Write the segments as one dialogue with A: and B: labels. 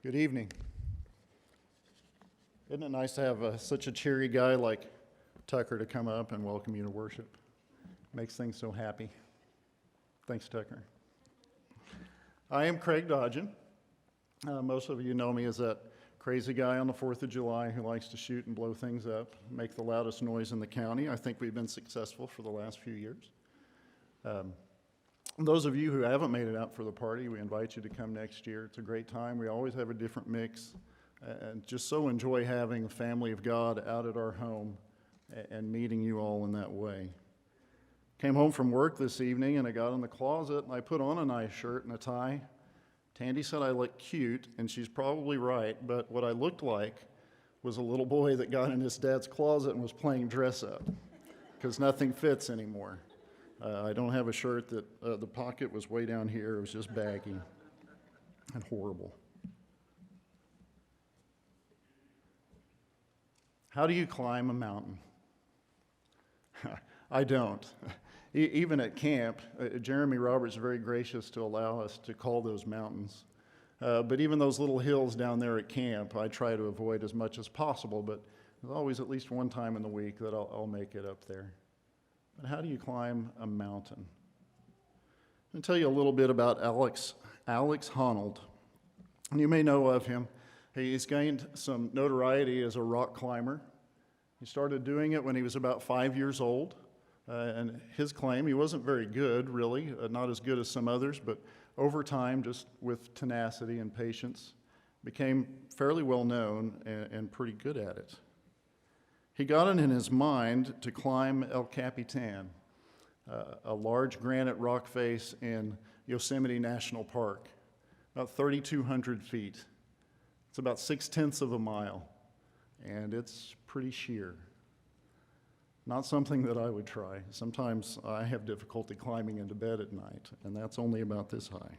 A: Good evening. Isn't it nice to have such a cheery guy like Tucker to come up and welcome you to worship? Makes things so happy. Thanks, Tucker. I am Craig Dodgen. Most of you know me as that crazy guy on the 4th of July who likes to shoot and blow things up, make the loudest noise in the county. I think we've been successful for the last few years. Those of you who haven't made it out for the party, we invite you to come next year. It's a great time. We always have a different mix, and just so enjoy having a family of God out at our home and meeting you all in that way. Came home from work this evening, and I got in the closet, and I put on a nice shirt and a tie. Tandy said I looked cute, and she's probably right, but what I looked like was a little boy that got in his dad's closet and was playing dress up, because nothing fits anymore. I don't have a shirt that the pocket was way down here. It was just baggy and horrible. How do you climb a mountain? I don't. Even at camp, Jeremy Roberts is very gracious to allow us to call those mountains. But even those little hills down there at camp, I try to avoid as much as possible, but there's always at least one time in the week that I'll make it up there. But how do you climb a mountain? I'll tell you a little bit about Alex Honnold. And you may know of him. He's gained some notoriety as a rock climber. He started doing it when he was about 5 years old. And his claim, he wasn't very good, really, not as good as some others, but over time, just with tenacity and patience, became fairly well known and pretty good at it. He got it in his mind to climb El Capitan, a large granite rock face in Yosemite National Park, about 3,200 feet. It's about 6/10 of a mile, and it's pretty sheer. Not something that I would try. Sometimes I have difficulty climbing into bed at night, and that's only about this high.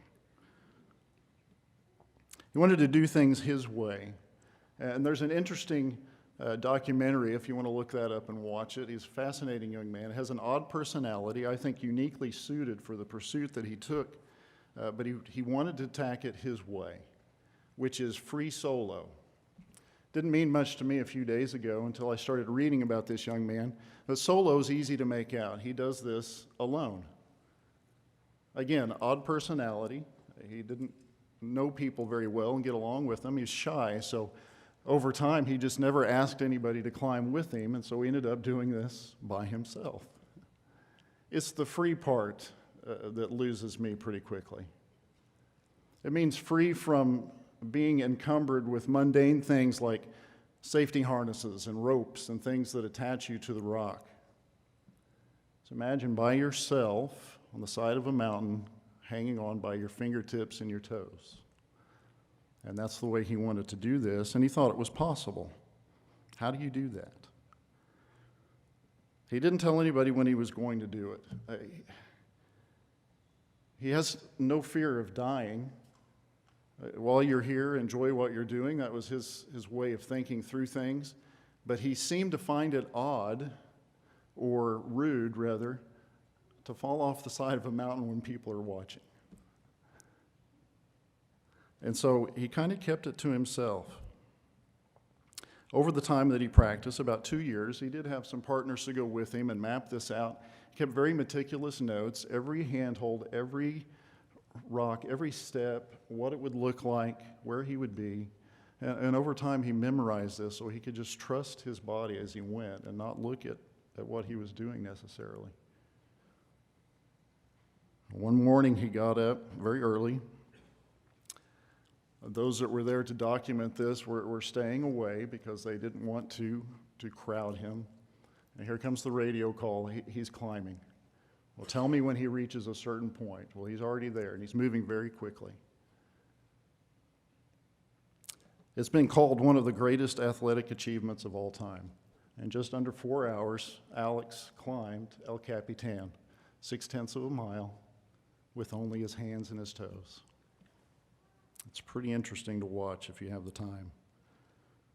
A: He wanted to do things his way, and there's an interesting documentary, if you want to look that up and watch it. He's a fascinating young man. Has an odd personality, I think uniquely suited for the pursuit that he took, but he wanted to attack it his way, which is free solo. Didn't mean much to me a few days ago until I started reading about this young man. But solo is easy to make out. He does this alone. Again, odd personality. He didn't know people very well and get along with them. He's shy, so over time, he just never asked anybody to climb with him, and so he ended up doing this by himself. It's the free part that loses me pretty quickly. It means free from being encumbered with mundane things like safety harnesses and ropes and things that attach you to the rock. So imagine by yourself on the side of a mountain, hanging on by your fingertips and your toes. And that's the way he wanted to do this, and he thought it was possible. How do you do that? He didn't tell anybody when he was going to do it. He has no fear of dying. While you're here, enjoy what you're doing. That was his way of thinking through things. But he seemed to find it odd, or rude rather, to fall off the side of a mountain when people are watching. And so he kind of kept it to himself. Over the time that he practiced, about 2 years, he did have some partners to go with him and map this out. He kept very meticulous notes, every handhold, every rock, every step, what it would look like, where he would be. And over time, he memorized this so he could just trust his body as he went and not look at what he was doing necessarily. One morning, he got up very early. Those that were there to document this were staying away because they didn't want to crowd him. And here comes the radio call. He's climbing. Well, tell me when he reaches a certain point. Well, he's already there, and he's moving very quickly. It's been called one of the greatest athletic achievements of all time. In just under 4 hours, Alex climbed El Capitan, 6/10 of a mile, with only his hands and his toes. It's pretty interesting to watch if you have the time.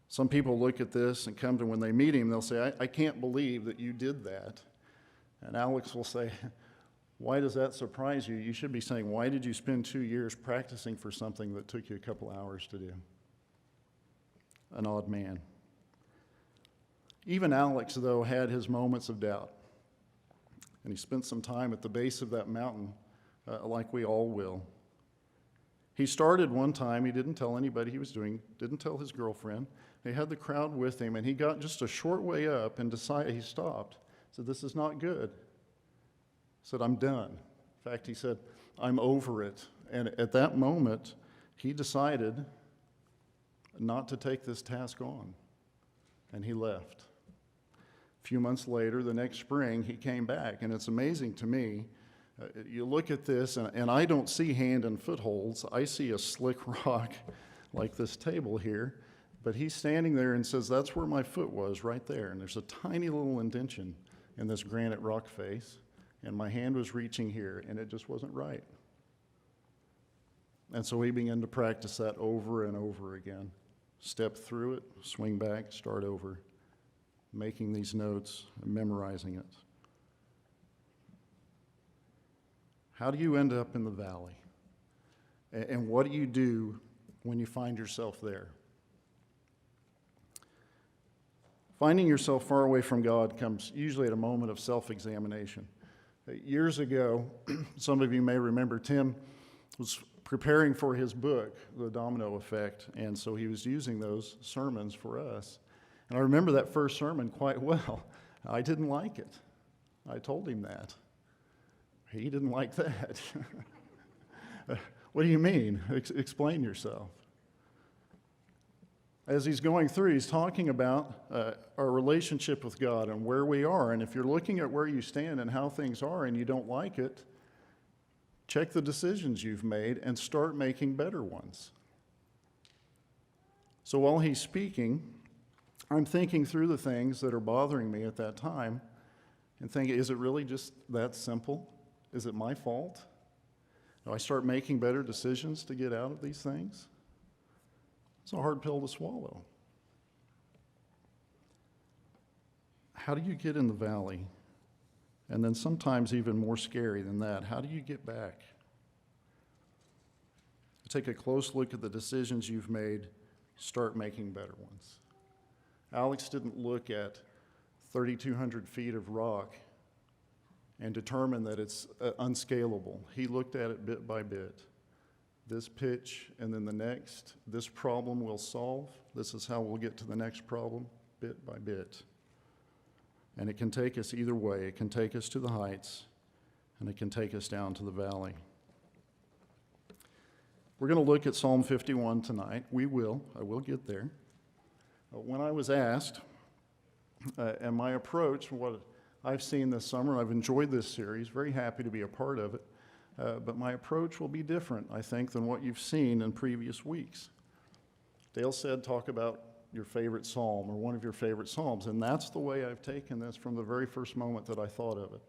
A: Some people look at this and come to, when they meet him, they'll say, I can't believe that you did that. And Alex will say, why does that surprise you? You should be saying, why did you spend 2 years practicing for something that took you a couple hours to do? an odd man. Even Alex, though, had his moments of doubt. And he spent some time at the base of that mountain, like we all will. He started one time, he didn't tell anybody he was doing, didn't tell his girlfriend. He had the crowd with him, and he got just a short way up and decided, he stopped, said, "This is not good." He said, "I'm done." In fact, he said, "I'm over it." And at that moment, he decided not to take this task on, and he left. A few months later, the next spring, he came back, and it's amazing to me. You look at this, and I don't see hand and footholds. I see a slick rock like this table here, but he's standing there and says, "That's where my foot was, right there." And there's a tiny little indentation in this granite rock face, and my hand was reaching here, and it just wasn't right. And so he began to practice that over and over again. Step through it, swing back, start over, making these notes and memorizing it. How do you end up in the valley? And what do you do when you find yourself there? Finding yourself far away from God comes usually at a moment of self-examination. Years ago, some of you may remember, Tim was preparing for his book, The Domino Effect, and so he was using those sermons for us. And I remember that first sermon quite well. I didn't like it. I told him that. He didn't like that. What do you mean? Explain yourself. As he's going through, he's talking about our relationship with God and where we are. And if you're looking at where you stand and how things are and you don't like it, check the decisions you've made and start making better ones. So while he's speaking, I'm thinking through the things that are bothering me at that time and thinking, is it really just that simple? Is it my fault? Do I start making better decisions to get out of these things? It's a hard pill to swallow. How do you get in the valley? And then sometimes even more scary than that, how do you get back? Take a close look at the decisions you've made, start making better ones. Alex didn't look at 3,200 feet of rock and determine that it's unscalable. He looked at it bit by bit. This pitch and then the next, this problem we'll solve. This is how we'll get to the next problem, bit by bit. And it can take us either way. It can take us to the heights, and it can take us down to the valley. We're going to look at Psalm 51 tonight. I will get there. When I was asked, and my approach, what I've seen this summer, I've enjoyed this series, very happy to be a part of it, but my approach will be different, I think, than what you've seen in previous weeks. Dale said, talk about your favorite psalm or one of your favorite psalms, and that's the way I've taken this from the very first moment that I thought of it.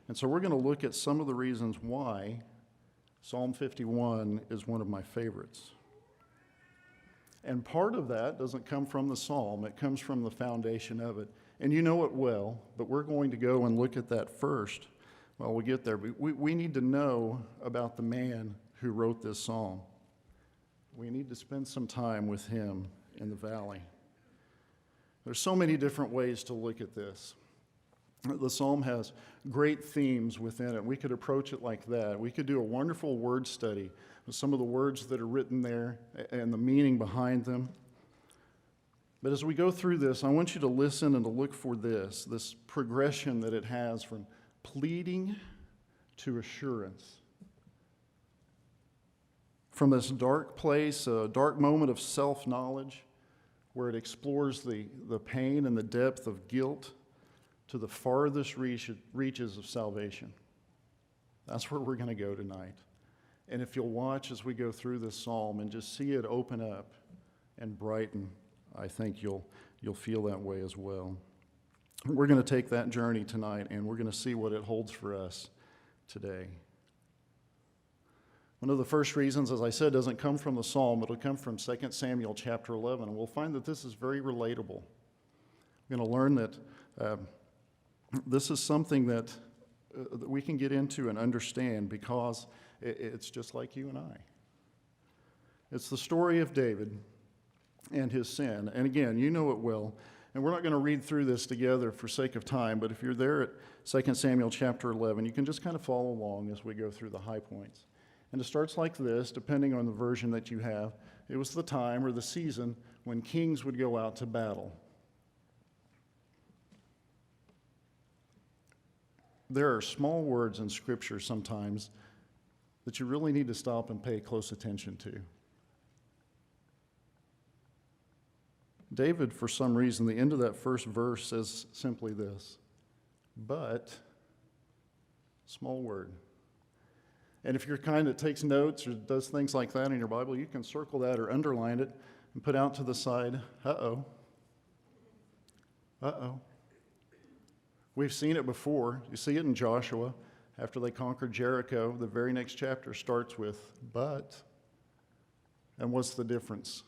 A: And so we're going to look at some of the reasons why Psalm 51 is one of my favorites. And part of that doesn't come from the psalm, it comes from the foundation of it. And you know it well, but we're going to go and look at that first while we get there. We need to know about the man who wrote this psalm. We need to spend some time with him in the valley. There's so many different ways to look at this. The psalm has great themes within it. We could approach it like that. We could do a wonderful word study with some of the words that are written there and the meaning behind them. But as we go through this, I want you to listen and to look for this progression that it has from pleading to assurance. From this dark place, a dark moment of self-knowledge, where it explores the pain and the depth of guilt, to the farthest reaches of salvation. That's where we're going to go tonight. And if you'll watch as we go through this psalm and just see it open up and brighten, I think you'll feel that way as well. We're going to take that journey tonight, and we're going to see what it holds for us today. One of the first reasons, as I said, doesn't come from the psalm. It'll come from 2 Samuel chapter 11, and we'll find that this is very relatable. We're going to learn that this is something that we can get into and understand because it's just like you and I. It's the story of David, and his sin. And again, you know it well. And we're not going to read through this together for sake of time, but if you're there at 2 Samuel chapter 11, you can just kind of follow along as we go through the high points. And it starts like this, depending on the version that you have. It was the time or the season when kings would go out to battle. There are small words in Scripture sometimes that you really need to stop and pay close attention to. David, for some reason, the end of that first verse says simply this, but, small word. And if you're kind that takes notes or does things like that in your Bible, you can circle that or underline it and put out to the side, uh-oh. Uh-oh. We've seen it before. You see it in Joshua. After they conquered Jericho, the very next chapter starts with, but. And what's the difference?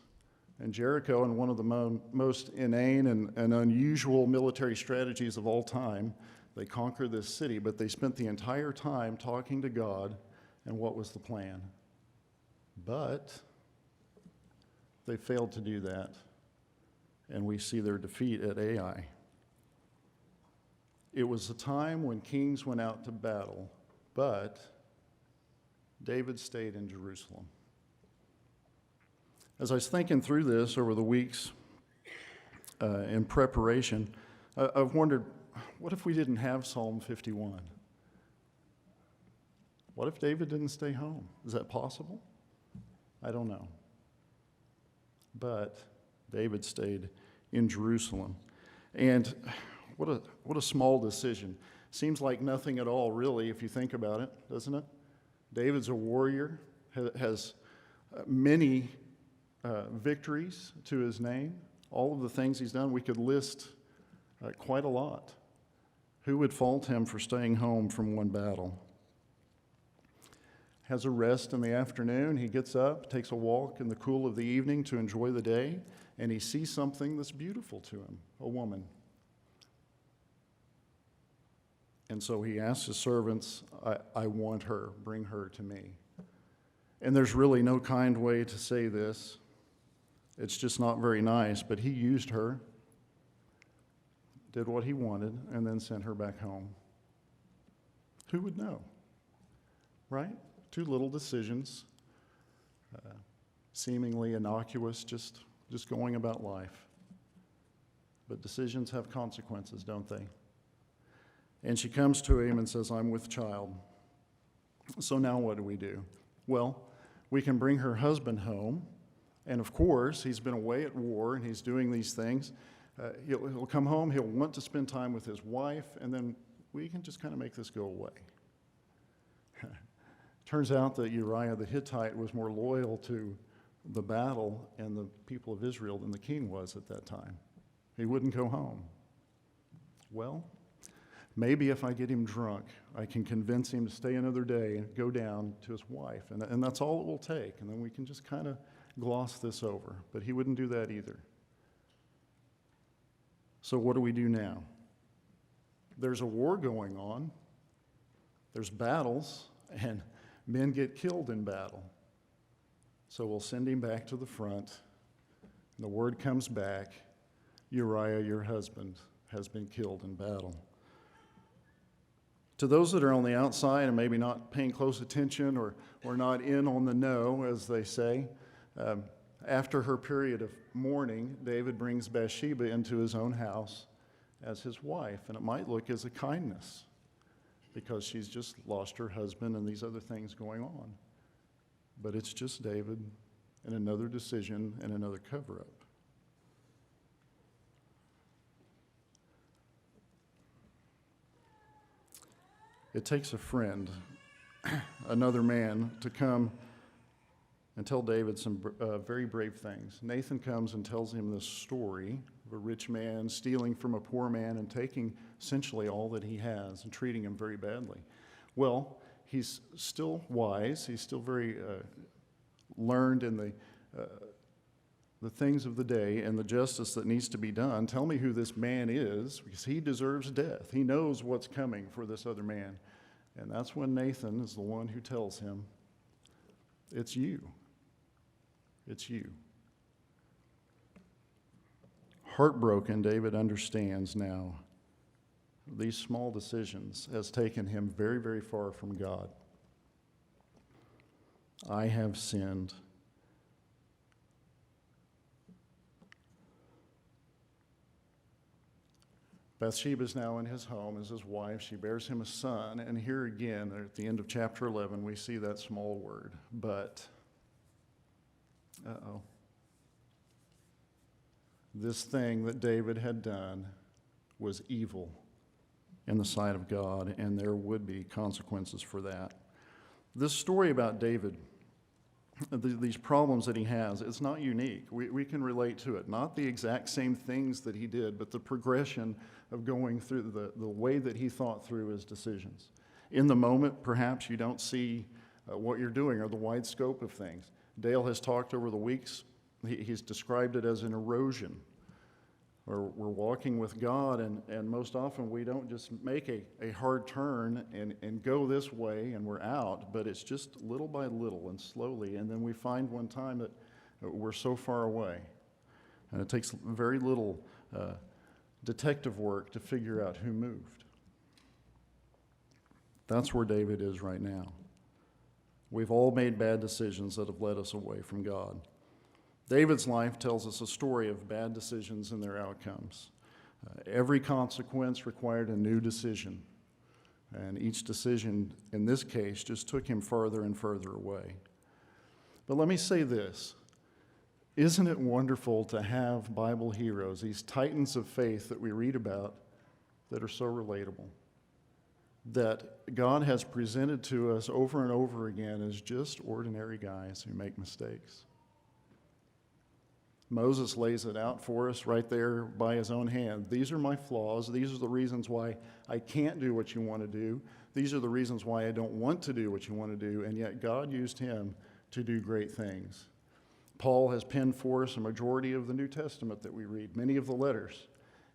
A: In Jericho, in one of the most inane and unusual military strategies of all time, they conquered this city, but they spent the entire time talking to God, and what was the plan? But they failed to do that, and we see their defeat at Ai. It was a time when kings went out to battle, but David stayed in Jerusalem. As I was thinking through this over the weeks in preparation, I've wondered, what if we didn't have Psalm 51? What if David didn't stay home? Is that possible? I don't know. But David stayed in Jerusalem. And what a small decision. Seems like nothing at all, really, if you think about it, doesn't it? David's a warrior, has many victories to his name. All of the things he's done, we could list quite a lot. Who would fault him for staying home from one battle? Has a rest in the afternoon. He gets up, takes a walk in the cool of the evening to enjoy the day, and he sees something that's beautiful to him, a woman. And so he asks his servants, I want her, bring her to me. And there's really no kind way to say this. It's just not very nice, but he used her, did what he wanted, and then sent her back home. Who would know? Right? Two little decisions, seemingly innocuous, just going about life. But decisions have consequences, don't they? And she comes to him and says, I'm with child. So now what do? Well, we can bring her husband home. And of course, he's been away at war and he's doing these things. He'll come home, he'll want to spend time with his wife, and then we can just kind of make this go away. Turns out that Uriah the Hittite was more loyal to the battle and the people of Israel than the king was at that time. He wouldn't go home. Well, maybe if I get him drunk, I can convince him to stay another day and go down to his wife. And that's all it will take. And then we can just kind of gloss this over. But he wouldn't do that either. So what do we do now? There's a war going on. There's battles, and men get killed in battle. So we'll send him back to the front. And the word comes back, Uriah, your husband, has been killed in battle. To those that are on the outside and maybe not paying close attention or not in on the know, as they say, after her period of mourning, David brings Bathsheba into his own house as his wife. And it might look as a kindness because she's just lost her husband and these other things going on. But it's just David and another decision and another cover-up. It takes a friend, another man, to come and tell David some very brave things. Nathan comes and tells him this story of a rich man stealing from a poor man and taking essentially all that he has and treating him very badly. Well, he's still wise. He's still very learned in the things of the day and the justice that needs to be done. Tell me who this man is, because he deserves death. He knows what's coming for this other man. And that's when Nathan is the one who tells him, it's you. It's you. Heartbroken, David understands now these small decisions has taken him very, very far from God. I have sinned. Bathsheba is now in his home as his wife. She bears him a son. And here again, at the end of chapter 11, we see that small word, but. Uh-oh. This thing that David had done was evil in the sight of God, and there would be consequences for that. This story about David, these problems that he has, it's not unique. We can relate to it. Not the exact same things that he did, but the progression of going through the way that he thought through his decisions. In the moment, perhaps you don't see what you're doing or the wide scope of things. Dale has talked over the weeks. He's described it as an erosion. Or we're walking with God, and most often we don't just make a hard turn and go this way and we're out, but it's just little by little and slowly, and then we find one time that we're so far away. And it takes very little detective work to figure out who moved. That's where David is right now. We've all made bad decisions that have led us away from God. David's life tells us a story of bad decisions and their outcomes. Every consequence required a new decision, and each decision, in this case, just took him further and further away. But let me say this. Isn't it wonderful to have Bible heroes, these titans of faith that we read about, that are so relatable, that God has presented to us over and over again as just ordinary guys who make mistakes? Moses lays it out for us right there by his own hand. These are my flaws. These are the reasons why I can't do what you want to do. These are the reasons why I don't want to do what you want to do. And yet God used him to do great things. Paul has penned for us a majority of the New Testament that we read, many of the letters.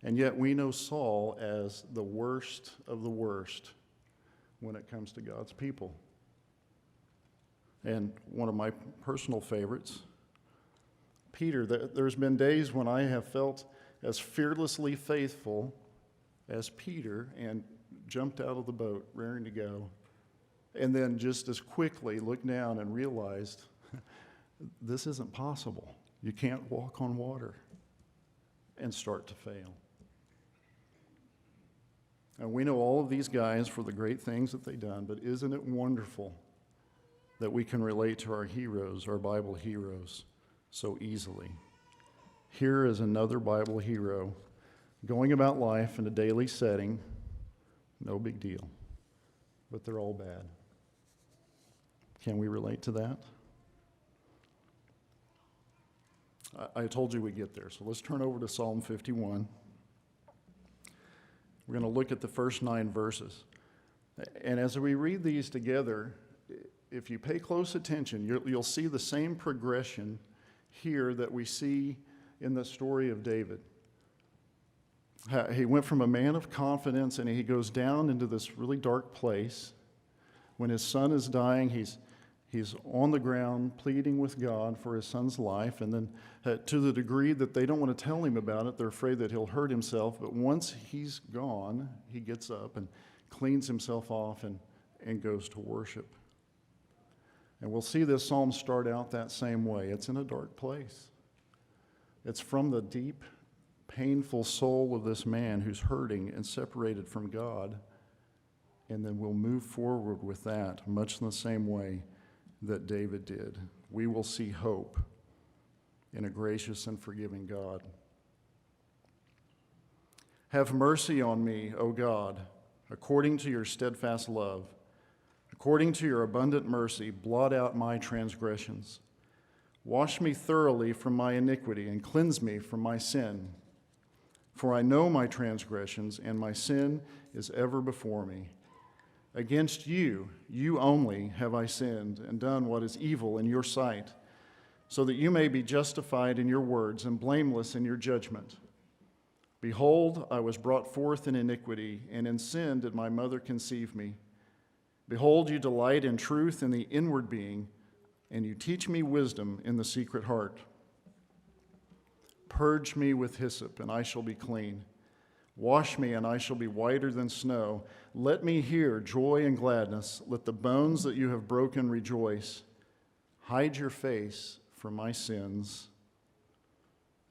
A: And yet we know Saul as the worst of the worst when it comes to God's people. And one of my personal favorites, Peter. There's been days when I have felt as fearlessly faithful as Peter and jumped out of the boat, raring to go, and then just as quickly looked down and realized this isn't possible. You can't walk on water, and start to fail. And we know all of these guys for the great things that they've done, but isn't it wonderful that we can relate to our heroes, our Bible heroes, so easily? Here is another Bible hero going about life in a daily setting, no big deal, but they're all bad. Can we relate to that? I told you we'd get there, so let's turn over to Psalm 51. We're going to look at the first 9 verses. And as we read these together, if you pay close attention, you'll see the same progression here that we see in the story of David. He went from a man of confidence, and he goes down into this really dark place. When his son is dying, he's on the ground pleading with God for his son's life, and then to the degree that they don't want to tell him about it, they're afraid that he'll hurt himself. But once he's gone, he gets up and cleans himself off and goes to worship. And we'll see this psalm start out that same way. It's in a dark place. It's from the deep, painful soul of this man who's hurting and separated from God. And then we'll move forward with that, much in the same way that David did. We will see hope in a gracious and forgiving God. Have mercy on me, O God, according to your steadfast love. According to your abundant mercy, blot out my transgressions. Wash me thoroughly from my iniquity and cleanse me from my sin. For I know my transgressions, and my sin is ever before me. Against you, you only, have I sinned and done what is evil in your sight, so that you may be justified in your words and blameless in your judgment. Behold, I was brought forth in iniquity, and in sin did my mother conceive me. Behold, you delight in truth in the inward being, and you teach me wisdom in the secret heart. Purge me with hyssop, and I shall be clean. Wash me, and I shall be whiter than snow. Let me hear joy and gladness. Let the bones that you have broken rejoice. Hide your face from my sins,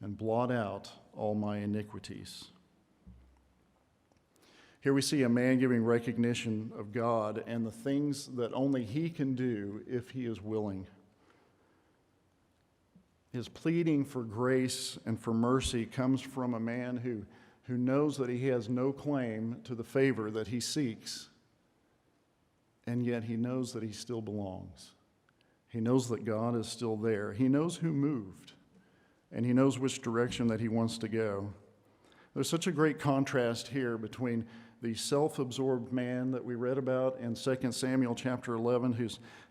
A: and blot out all my iniquities. Here we see a man giving recognition of God and the things that only he can do if he is willing. His pleading for grace and for mercy comes from a man who knows that he has no claim to the favor that he seeks, and yet he knows that he still belongs. He knows that God is still there. He knows who moved, and he knows which direction that he wants to go. There's such a great contrast here between the self-absorbed man that we read about in 2 Samuel chapter 11,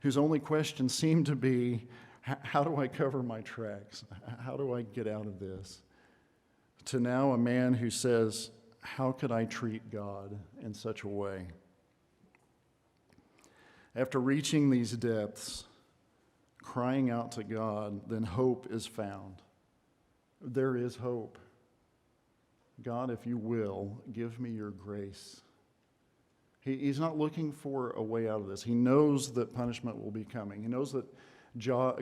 A: whose only question seemed to be, how do I cover my tracks? How do I get out of this? To now a man who says, how could I treat God in such a way? After reaching these depths, crying out to God, then hope is found. There is hope. God, if you will, give me your grace. He's not looking for a way out of this. He knows that punishment will be coming. He knows that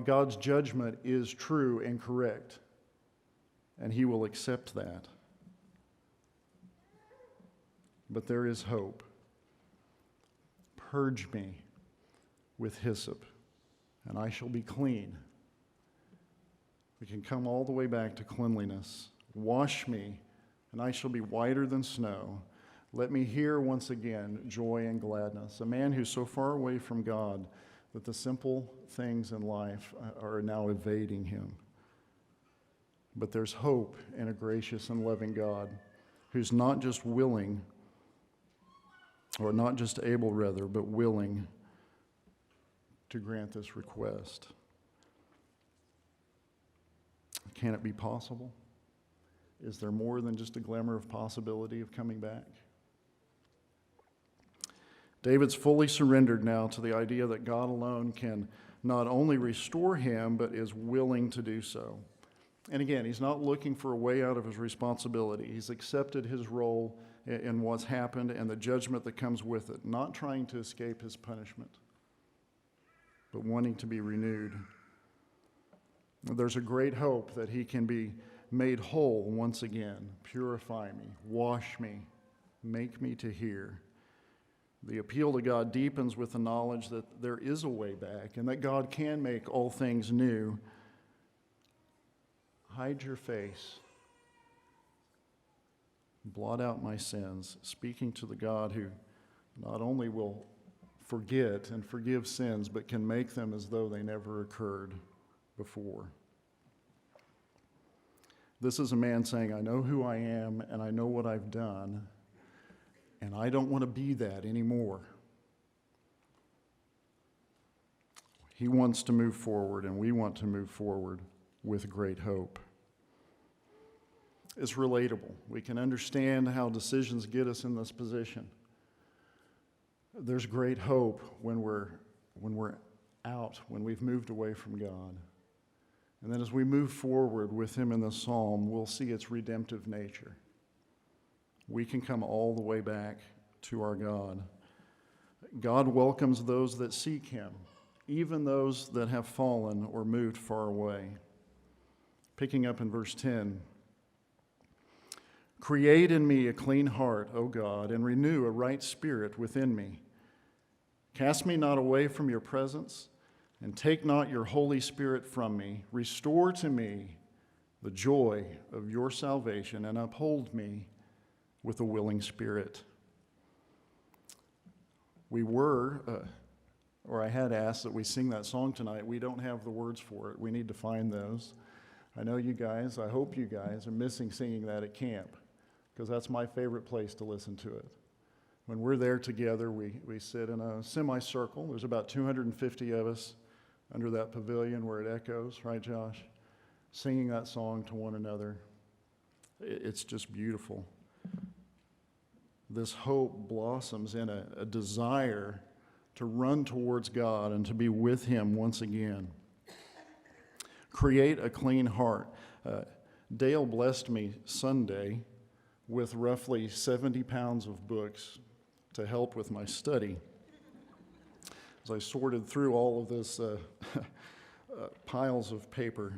A: God's judgment is true and correct, and he will accept that. But there is hope. Purge me with hyssop, and I shall be clean. We can come all the way back to cleanliness. Wash me, and I shall be whiter than snow. Let me hear once again joy and gladness. A man who's so far away from God that the simple things in life are now evading him. But there's hope in a gracious and loving God who's not just willing, or not just able rather, but willing to grant this request. Can it be possible? Is there more than just a glimmer of possibility of coming back? David's fully surrendered now to the idea that God alone can not only restore him, but is willing to do so. And again, he's not looking for a way out of his responsibility. He's accepted his role in what's happened and the judgment that comes with it, not trying to escape his punishment, but wanting to be renewed. There's a great hope that he can be made whole once again. Purify me, wash me, make me to hear. The appeal to God deepens with the knowledge that there is a way back and that God can make all things new. Hide your face. Blot out my sins, speaking to the God who not only will forget and forgive sins, but can make them as though they never occurred before. This is a man saying, I know who I am and I know what I've done, and I don't want to be that anymore. He wants to move forward, and we want to move forward with great hope. It's relatable. We can understand how decisions get us in this position. There's great hope when we're out, when we've moved away from God. And then as we move forward with him in the psalm, we'll see its redemptive nature. We can come all the way back to our God. God welcomes those that seek him, even those that have fallen or moved far away. Picking up in verse 10, create in me a clean heart, O God, and renew a right spirit within me. Cast me not away from your presence, and take not your Holy Spirit from me. Restore to me the joy of your salvation, and uphold me with a willing spirit. I had asked that we sing that song tonight. We don't have the words for it. We need to find those. I know you guys, I hope you guys are missing singing that at camp, because that's my favorite place to listen to it. When we're there together, we sit in a semicircle. There's about 250 of us under that pavilion where it echoes, right, Josh? Singing that song to one another. It's just beautiful. This hope blossoms in a desire to run towards God and to be with him once again. Create a clean heart. Dale blessed me Sunday with roughly 70 pounds of books to help with my study. As I sorted through all of this piles of paper,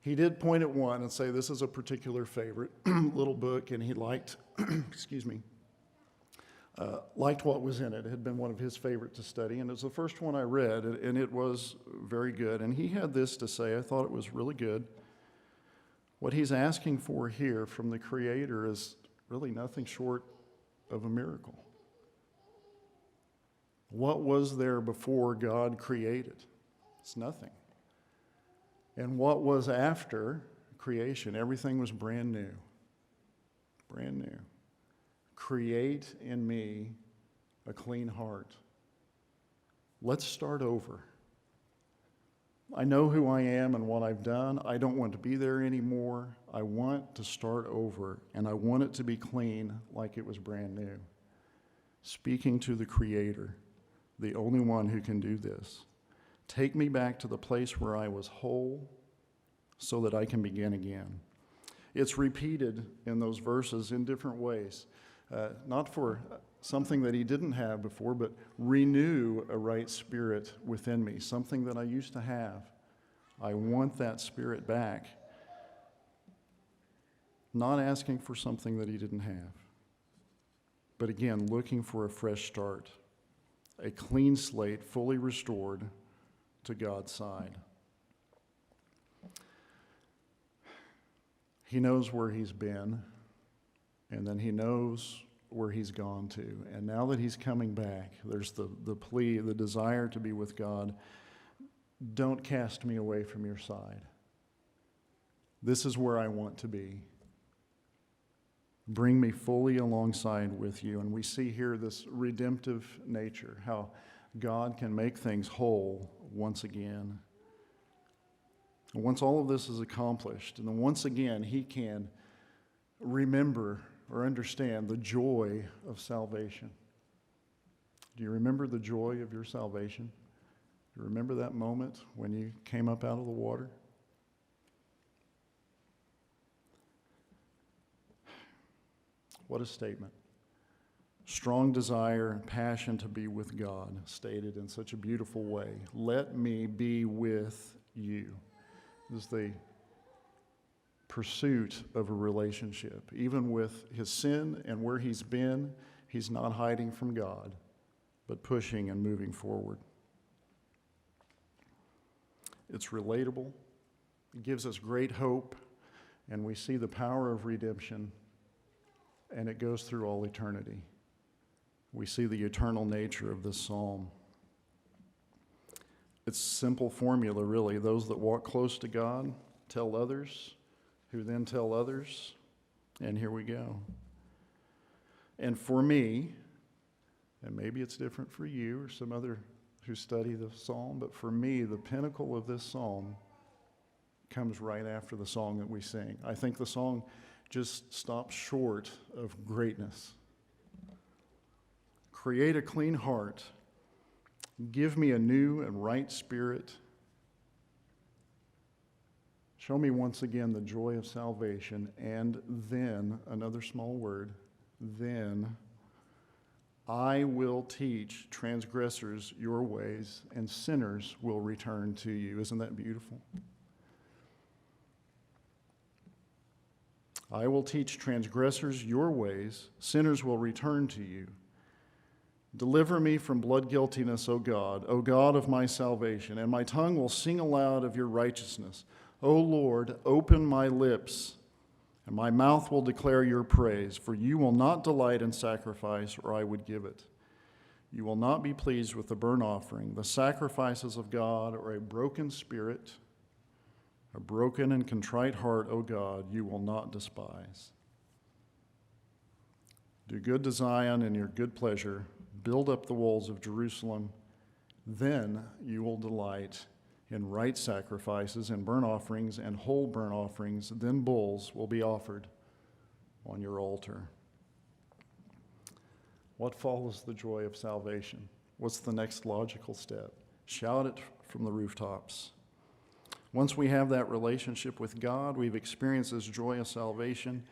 A: he did point at one and say, this is a particular favorite little book, and he liked, liked what was in it. It had been one of his favorite to study, and it was the first one I read, and it was very good. And he had this to say, I thought it was really good. What he's asking for here from the Creator is really nothing short of a miracle. What was there before God created? It's nothing. And what was after creation? Everything was brand new. Brand new. Create in me a clean heart. Let's start over. I know who I am and what I've done. I don't want to be there anymore. I want to start over, and I want it to be clean like it was brand new. Speaking to the Creator, the only one who can do this. Take me back to the place where I was whole so that I can begin again. It's repeated in those verses in different ways. Not for something that he didn't have before, but renew a right spirit within me, something that I used to have. I want that spirit back. Not asking for something that he didn't have, but again, looking for a fresh start, a clean slate, fully restored to God's side. He knows where he's been, and then he knows where he's gone to. And now that he's coming back, there's the plea, the desire to be with God. Don't cast me away from your side. This is where I want to be. Bring me fully alongside with you. And we see here this redemptive nature, how God can make things whole once again. And once all of this is accomplished, and then once again he can remember or understand the joy of salvation. Do you remember the joy of your salvation? Do you remember that moment when you came up out of the water? What a statement. Strong desire and passion to be with God, stated in such a beautiful way. Let me be with you. This is the pursuit of a relationship. Even with his sin and where he's been, he's not hiding from God, but pushing and moving forward. It's relatable. It gives us great hope, and we see the power of redemption, and it goes through all eternity. We see the eternal nature of this psalm. It's a simple formula, really. Those that walk close to God tell others, who then tell others, and here we go. And for me, and maybe it's different for you or some other who study the psalm, but for me, the pinnacle of this psalm comes right after the song that we sing. I think the song just stops short of greatness. Create a clean heart. Give me a new and right spirit. Show me once again the joy of salvation, and then, another small word, then I will teach transgressors your ways, and sinners will return to you. Isn't that beautiful? I will teach transgressors your ways, sinners will return to you. Deliver me from blood guiltiness, O God of my salvation, and my tongue will sing aloud of your righteousness. O Lord, open my lips, and my mouth will declare your praise, for you will not delight in sacrifice, or I would give it. You will not be pleased with the burnt offering. The sacrifices of God are a broken spirit, a broken and contrite heart, O God, you will not despise. Do good to Zion in your good pleasure. Build up the walls of Jerusalem. Then you will delight in right sacrifices and burnt offerings and whole burnt offerings. Then bulls will be offered on your altar. What follows the joy of salvation? What's the next logical step? Shout it from the rooftops. Once we have that relationship with God, we've experienced this joy of salvation,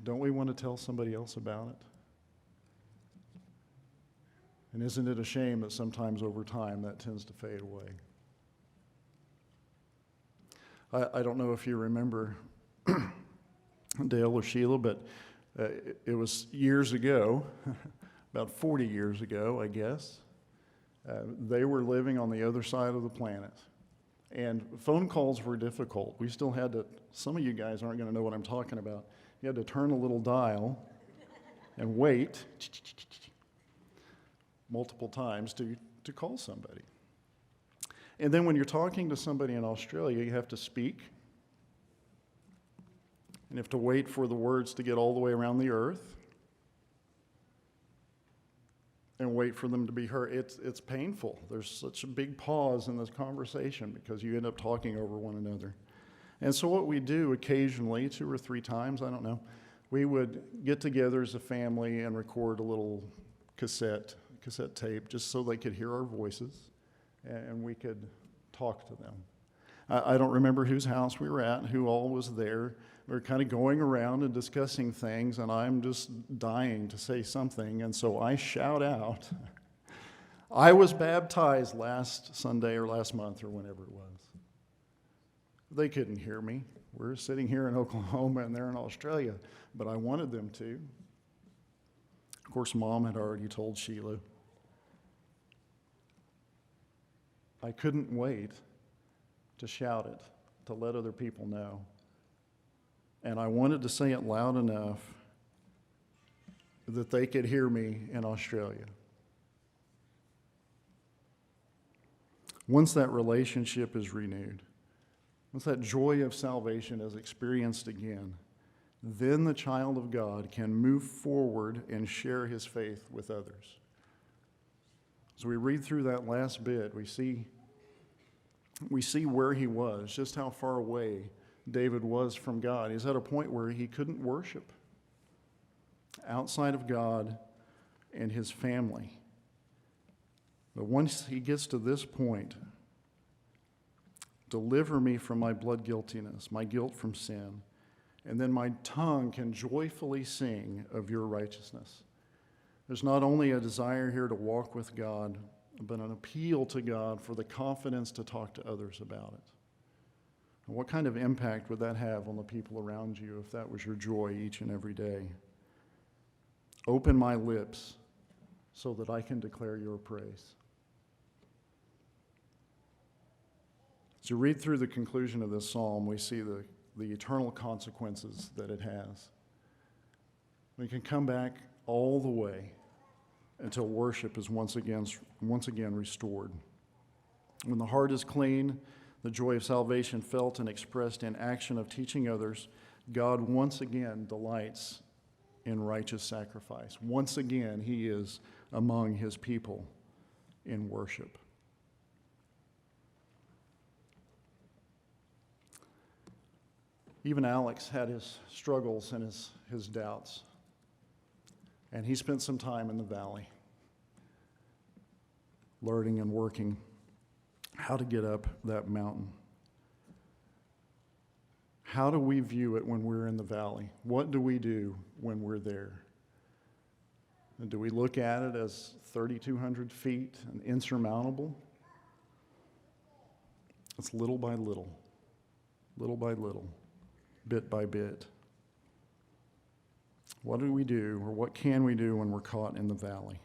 A: don't we want to tell somebody else about it? And isn't it a shame that sometimes over time that tends to fade away? I don't know if you remember Dale or Sheila, but it was years ago, about 40 years ago, I guess. They were living on the other side of the planet. And phone calls were difficult. We still had to, some of you guys aren't going to know what I'm talking about. You had to turn a little dial and wait multiple times to call somebody. And then when you're talking to somebody in Australia, you have to speak. And you have to wait for the words to get all the way around the earth. And wait for them to be heard. It's painful. There's such a big pause in this conversation because you end up talking over one another. And so what we do occasionally, 2 or 3 times, I don't know, we would get together as a family and record a little cassette tape just so they could hear our voices and we could talk to them. I don't remember whose house we were at, who all was there. We were kind of going around and discussing things, and I'm just dying to say something, and so I shout out, I was baptized last Sunday or last month or whenever it was. They couldn't hear me. We're sitting here in Oklahoma, and they're in Australia, but I wanted them to. Of course, Mom had already told Sheila. I couldn't wait to shout it, to let other people know. And I wanted to say it loud enough that they could hear me in Australia. Once that relationship is renewed, once that joy of salvation is experienced again, then the child of God can move forward and share his faith with others. As we read through that last bit, we see where he was, just how far away David was from God. He's at a point where he couldn't worship outside of God and his family. But once he gets to this point, deliver me from my blood guiltiness, my guilt from sin, and then my tongue can joyfully sing of your righteousness. There's not only a desire here to walk with God, but an appeal to God for the confidence to talk to others about it. And what kind of impact would that have on the people around you if that was your joy each and every day? Open my lips so that I can declare your praise. As you read through the conclusion of this psalm, we see the eternal consequences that it has. We can come back all the way until worship is once again restored. When the heart is clean, the joy of salvation felt and expressed in action of teaching others, God once again delights in righteous sacrifice. Once again, he is among his people in worship. Even Alex had his struggles and his doubts. And he spent some time in the valley, learning and working how to get up that mountain. How do we view it when we're in the valley? What do we do when we're there? And do we look at it as 3,200 feet and insurmountable? It's little by little, bit by bit. What do we do, or what can we do when we're caught in the valley?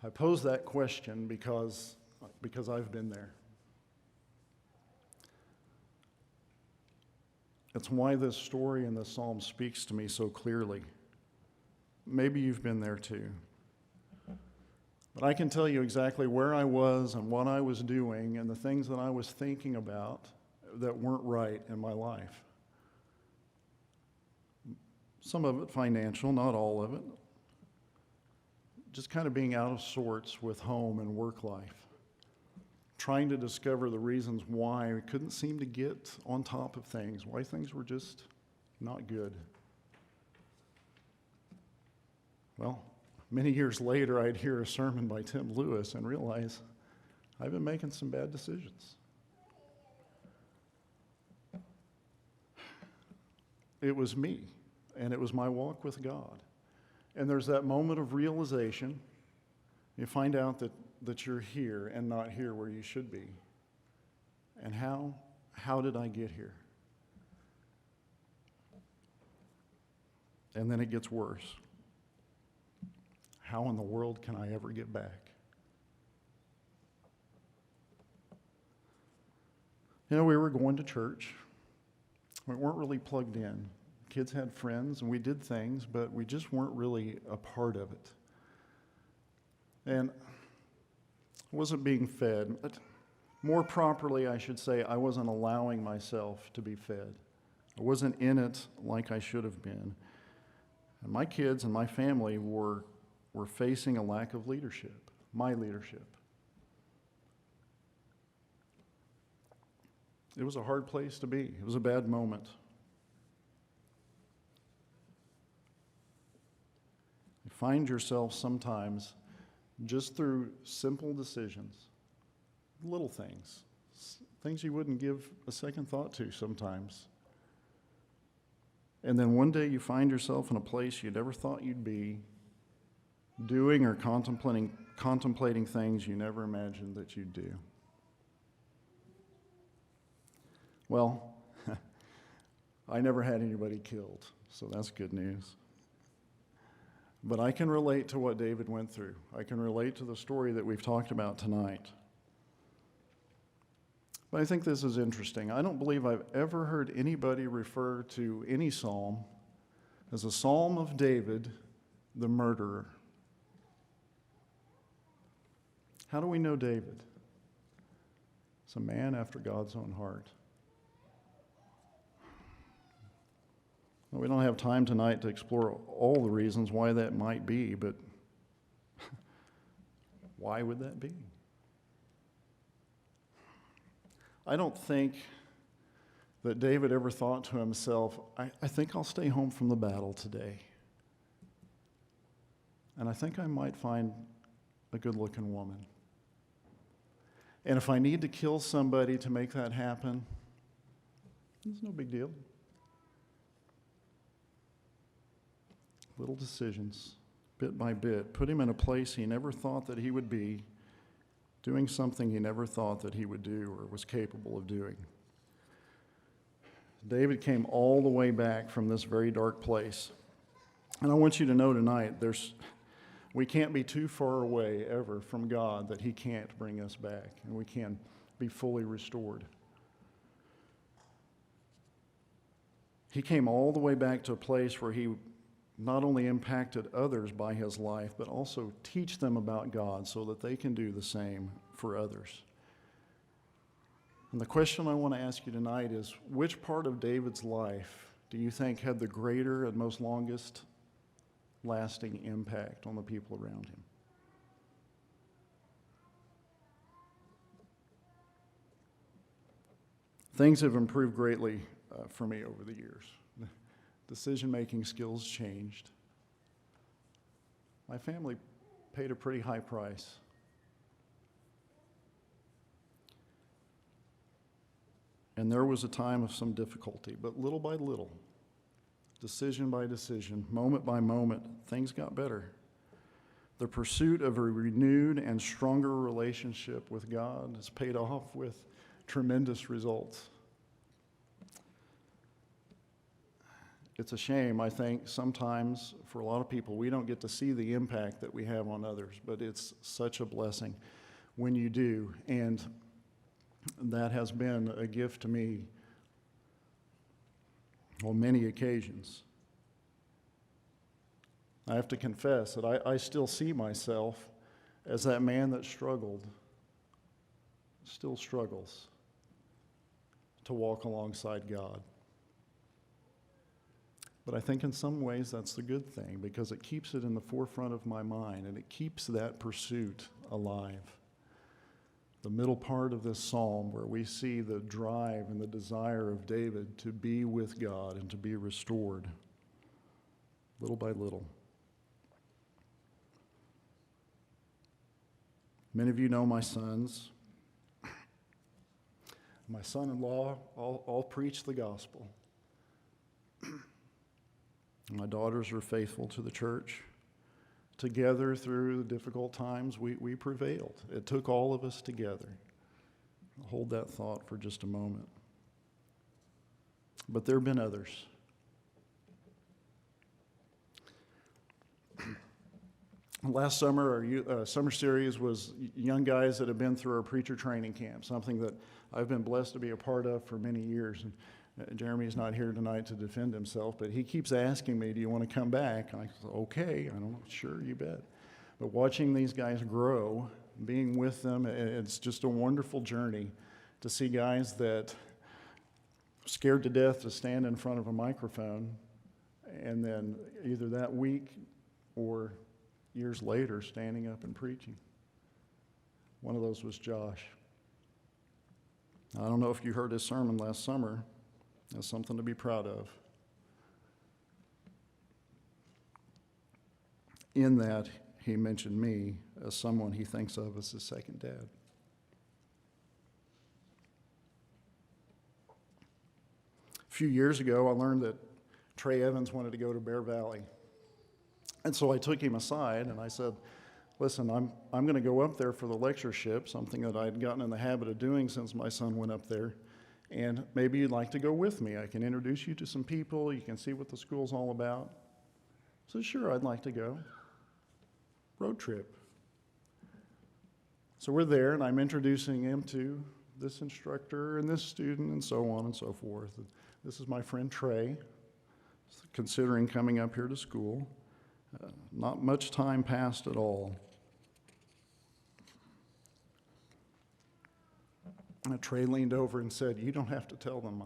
A: I pose that question because I've been there. It's why this story in this psalm speaks to me so clearly. Maybe you've been there too. But I can tell you exactly where I was and what I was doing and the things that I was thinking about that weren't right in my life. Some of it financial, not all of it. Just kind of being out of sorts with home and work life. Trying to discover the reasons why we couldn't seem to get on top of things, why things were just not good. Well, many years later, I'd hear a sermon by Tim Lewis and realize I've been making some bad decisions. It was me, and it was my walk with God. And there's that moment of realization. You find out that you're here and not here where you should be. And how did I get here? And then it gets worse. How in the world can I ever get back? You know, we were going to church. We weren't really plugged in. Kids had friends, and we did things, but we just weren't really a part of it. And I wasn't being fed. More properly, I should say, I wasn't allowing myself to be fed. I wasn't in it like I should have been. And my kids and my family were facing a lack of leadership, my leadership. It was a hard place to be. It was a bad moment. You find yourself sometimes just through simple decisions, little things, things you wouldn't give a second thought to sometimes. And then one day you find yourself in a place you never thought you'd be, doing or contemplating things you never imagined that you'd do. Well, I never had anybody killed, so that's good news. But I can relate to what David went through. I can relate to the story that we've talked about tonight. But I think this is interesting. I don't believe I've ever heard anybody refer to any psalm as a psalm of David, the murderer. How do we know David? He's a man after God's own heart. Well, we don't have time tonight to explore all the reasons why that might be, but why would that be? I don't think that David ever thought to himself, I think I'll stay home from the battle today. And I think I might find a good-looking woman. And if I need to kill somebody to make that happen, it's no big deal. Little decisions, bit by bit, put him in a place he never thought that he would be, doing something he never thought that he would do or was capable of doing. David came all the way back from this very dark place. And I want you to know tonight, we can't be too far away ever from God that he can't bring us back and we can be fully restored. He came all the way back to a place where he not only impacted others by his life, but also teach them about God so that they can do the same for others. And the question I want to ask you tonight is, which part of David's life do you think had the greater and most longest lasting impact on the people around him? Things have improved greatly for me over the years. Decision-making skills changed. My family paid a pretty high price. And there was a time of some difficulty, but little by little, decision by decision, moment by moment, things got better. The pursuit of a renewed and stronger relationship with God has paid off with tremendous results. It's a shame, I think, sometimes for a lot of people, we don't get to see the impact that we have on others, but it's such a blessing when you do. And that has been a gift to me on many occasions. I have to confess that I still see myself as that man that struggled, still struggles to walk alongside God. But I think in some ways that's the good thing because it keeps it in the forefront of my mind and it keeps that pursuit alive. The middle part of this psalm where we see the drive and the desire of David to be with God and to be restored little by little. Many of you know my sons. My son-in-law all preach the gospel. My daughters are faithful to the church. Together through the difficult times, we prevailed. It took all of us together. Hold that thought for just a moment. But there have been others. Last summer, our summer series was young guys that have been through our preacher training camp, something that I've been blessed to be a part of for many years. And Jeremy's not here tonight to defend himself, but he keeps asking me, do you want to come back? And I said, okay, I don't know, sure, you bet. But watching these guys grow, being with them, it's just a wonderful journey to see guys that scared to death to stand in front of a microphone, and then either that week or years later standing up and preaching. One of those was Josh. I don't know if you heard his sermon last summer. That's something to be proud of. In that, he mentioned me as someone he thinks of as his second dad. A few years ago, I learned that Trey Evans wanted to go to Bear Valley. And so I took him aside and I said, listen, I'm going to go up there for the lectureship, something that I'd gotten in the habit of doing since my son went up there. And maybe you'd like to go with me. I can introduce you to some people. You can see what the school's all about. I said, sure, I'd like to go. Road trip. So we're there, and I'm introducing him to this instructor and this student and so on and so forth. And this is my friend Trey, considering coming up here to school. Not much time passed at all. And Trey leaned over and said, you don't have to tell them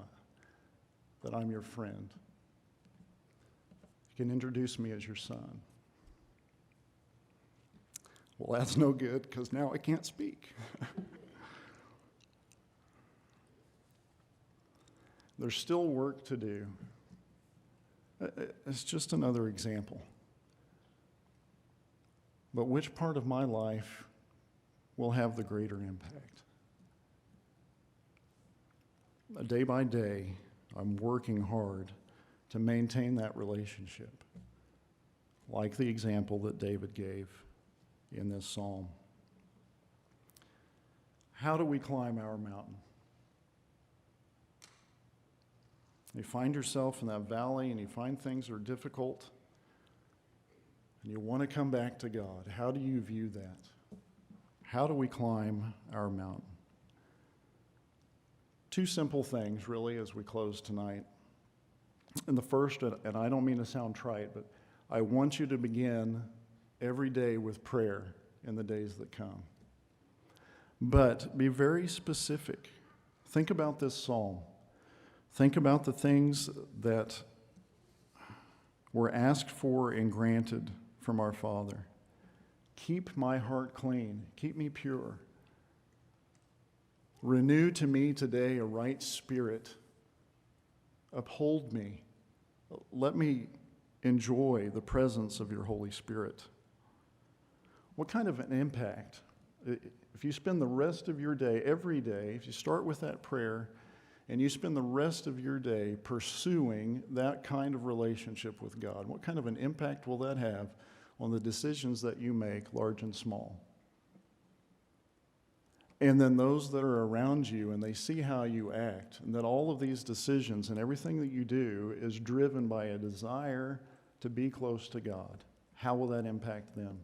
A: that I'm your friend. You can introduce me as your son. Well, that's no good because now I can't speak. There's still work to do. It's just another example. But which part of my life will have the greater impact? Day by day, I'm working hard to maintain that relationship, like the example that David gave in this psalm. How do we climb our mountain? You find yourself in that valley and you find things are difficult and you want to come back to God. How do you view that? How do we climb our mountain? Two simple things, really, as we close tonight. And the first, and I don't mean to sound trite, but I want you to begin every day with prayer in the days that come. But be very specific. Think about this psalm. Think about the things that were asked for and granted from our Father. Keep my heart clean. Keep me pure. Renew to me today a right spirit. Uphold me. Let me enjoy the presence of your Holy Spirit. What kind of an impact? If you spend the rest of your day, every day, if you start with that prayer, and you spend the rest of your day pursuing that kind of relationship with God, what kind of an impact will that have on the decisions that you make, large and small? And then those that are around you, and they see how you act, and that all of these decisions and everything that you do is driven by a desire to be close to God. How will that impact them?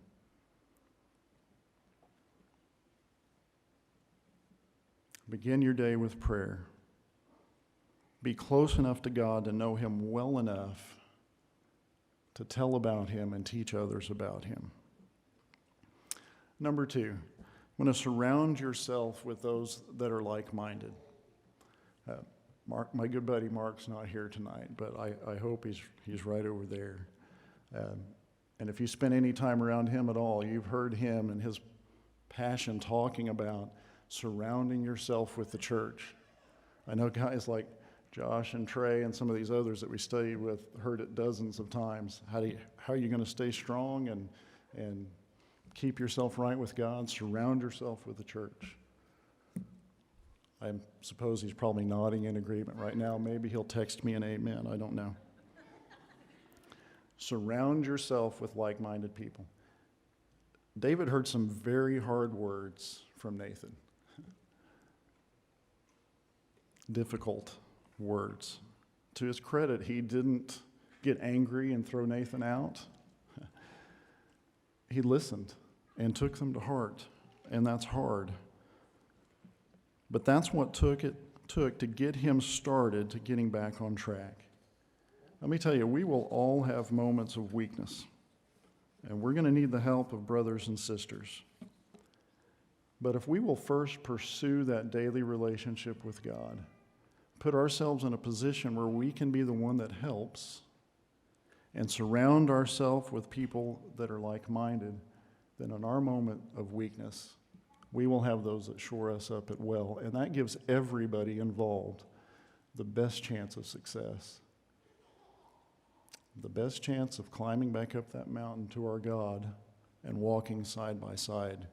A: Begin your day with prayer. Be close enough to God to know Him well enough to tell about Him and teach others about Him. Number two, I'm going to surround yourself with those that are like-minded. Mark, my good buddy Mark's not here tonight, but I hope he's right over there. And if you spend any time around him at all, you've heard him and his passion talking about surrounding yourself with the church. I know guys like Josh and Trey and some of these others that we studied with heard it dozens of times. How are you going to stay strong and keep yourself right with God? Surround yourself with the church. I suppose he's probably nodding in agreement right now. Maybe he'll text me an amen. I don't know. Surround yourself with like-minded people. David heard some very hard words from Nathan. Difficult words. To his credit, he didn't get angry and throw Nathan out. He listened and took them to heart, and that's hard. But that's what took to get him started to getting back on track. Let me tell you, we will all have moments of weakness, and we're going to need the help of brothers and sisters. But if we will first pursue that daily relationship with God, put ourselves in a position where we can be the one that helps, and surround ourselves with people that are like-minded, then in our moment of weakness, we will have those that shore us up at well. And that gives everybody involved the best chance of success. The best chance of climbing back up that mountain to our God and walking side by side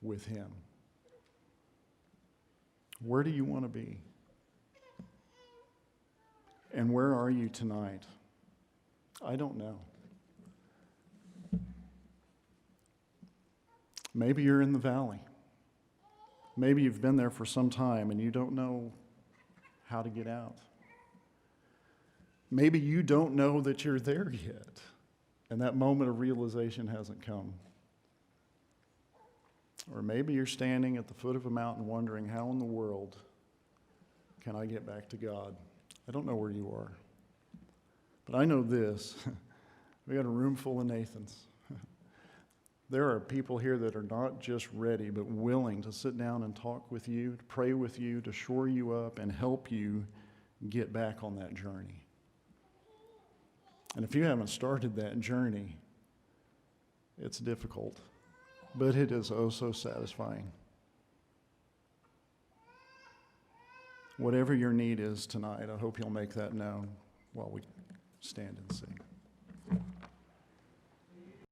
A: with Him. Where do you want to be? And where are you tonight? I don't know. Maybe you're in the valley. Maybe you've been there for some time and you don't know how to get out. Maybe you don't know that you're there yet, and that moment of realization hasn't come. Or maybe you're standing at the foot of a mountain wondering, how in the world can I get back to God? I don't know where you are. But I know this. We got a room full of Nathans. There are people here that are not just ready, but willing to sit down and talk with you, to pray with you, to shore you up and help you get back on that journey. And if you haven't started that journey, it's difficult, but it is oh so satisfying. Whatever your need is tonight, I hope you'll make that known while we stand and sing.